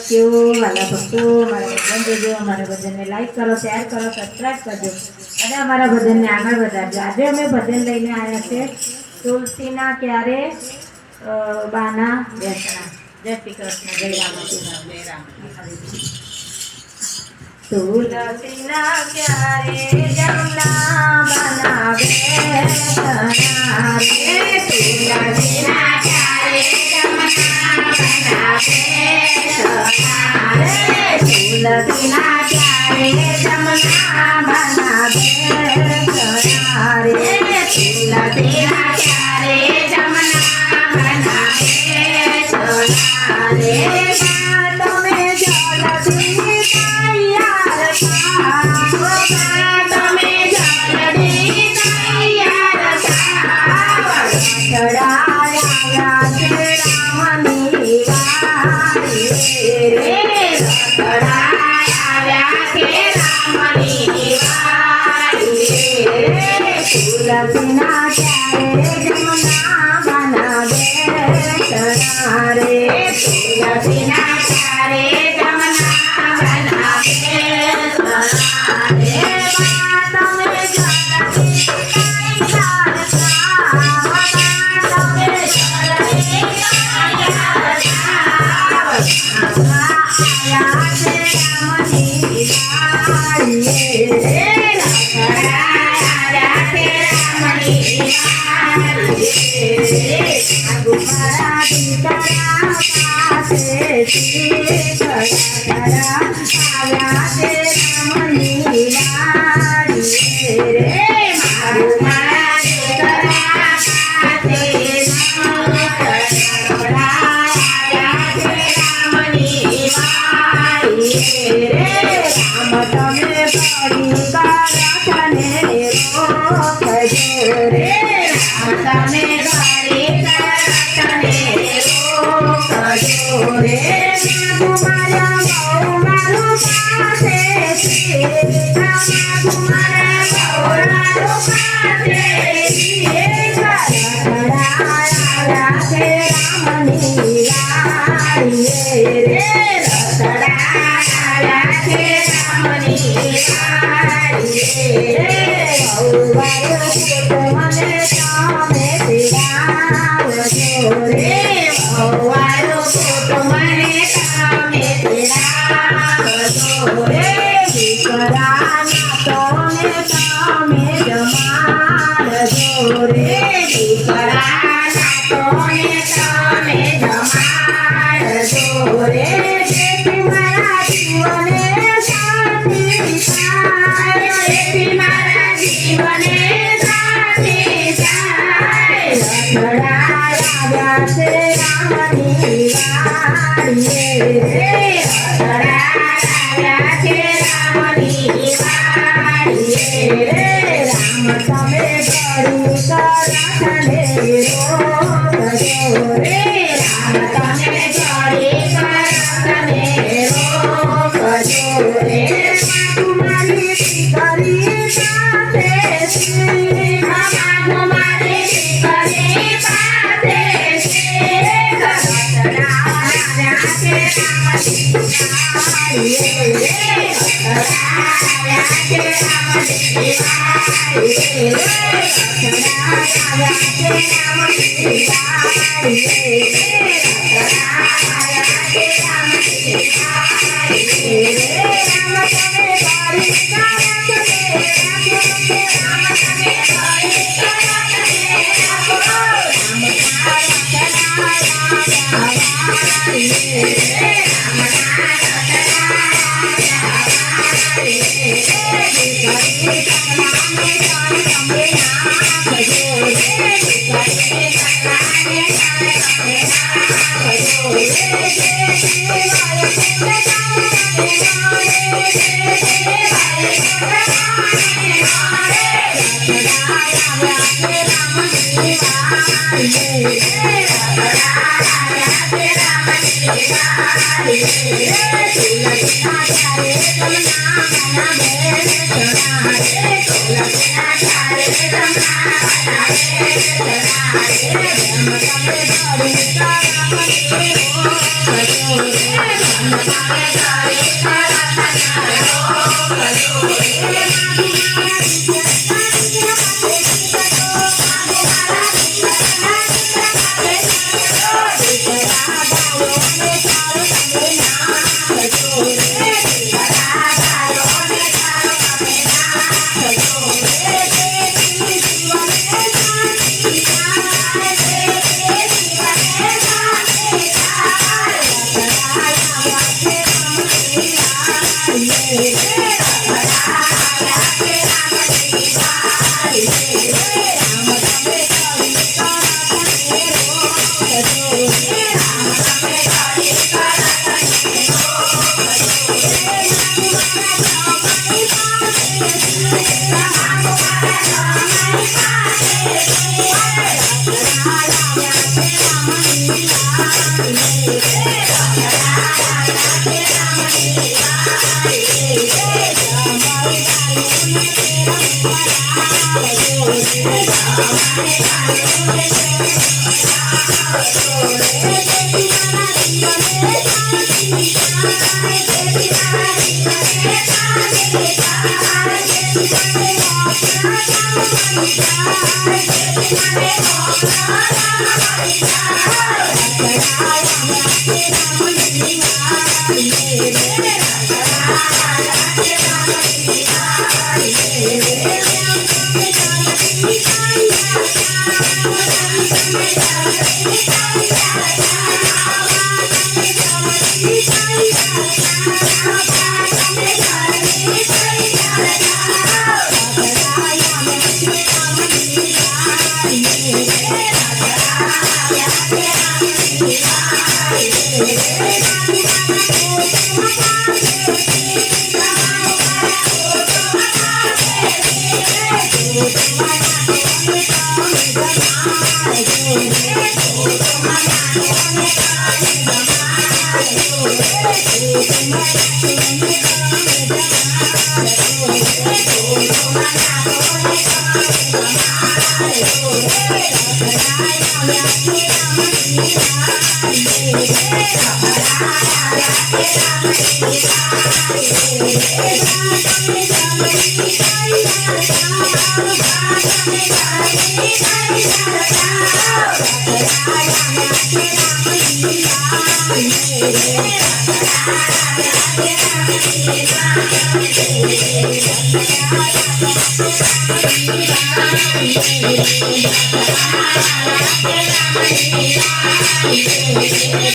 Thank you वाला भक्तो मारा भजन जोजो हमारे भजन ने लाइक करो शेर करो सब्सक्राइब करजो અને અમારા ભજનને આગળ વધારજો। આજે અમે ભજન લઈને આવ્યા છે તુલસીના ક્યારે બાના બેસણા। જય શ્રી કૃષ્ણ, જય રામાજી, જય રામ। તુલસીના ક્યારે જમના બાના બેસણા રે, તુલસીના ક્યારે જમના બાના બેસણા રે, તુલસીના ક્યારે જમના બાના બેસણા રે, તુલસીના ક્યારે જમના બાના બેસણા રે। તમે જલદી તૈયાર થાઓ, તમે જલદી તૈયાર થાઓ, ચડાયા છે રામની વારી રે, ચડાયા છે રામની વારી રે, તુલસીના ક્યારે જમના બાના બેસણા રે, તુલસીના ક્યારે જમના બાના બેસણા રે। તમે જલદી તૈયાર થાઓ, તમે જલદી તૈયાર થાઓ, આયા છે રામની વારી રે, ચડાયા છે રામની વારી રે, મારા દીકરા પાસેથી આવ્યા છે રામની વારી રે, મારા દીકરા પાસેથી આવ્યા છે રામની વારી રે, રામ તમે પડી કરથને રોકજો રે, રામ તમે પડી કરથને રોકજો રે, તમારા બહુ મારું પાસેથી, તમારા બહુ મારું પાસેથી ચડાયા છે રામની વારી રે, ચડાયા છે રામની વારી રે, બહુ વારો મને તમે તેડાવજો રે, બહુ વારો મને તમે તેડાવજો રે, દીકરાના તોને તમે જમાડજો રે, દીકરાના તોને તમે જમાડજો રે, જેથી મારા જીવને શાંતિ થાય, જેથી મારા જીવને શાંતિ થાય, ચડાયા છે રામની વારી રે, ચડાયા છે રામની વારી રે, રામ તમે પડી કરથને રોકજો રે, રામ તમે પડી કરથને રોકજો રે, તમારી દીકરી પાસેથી, તમારી દીકરી પાસેથી ચડાયા છે રામની વારી રે, ચડાયા છે રામની વારી રે, ચડાયા છે રામની વારી રે, ચડાયા છે રામની વારી રે, રામ તમે પડી કરથને રાખો, રામ તમે પડી કરથને રાખો, રામ તારા વારી રે, રામ Thank you.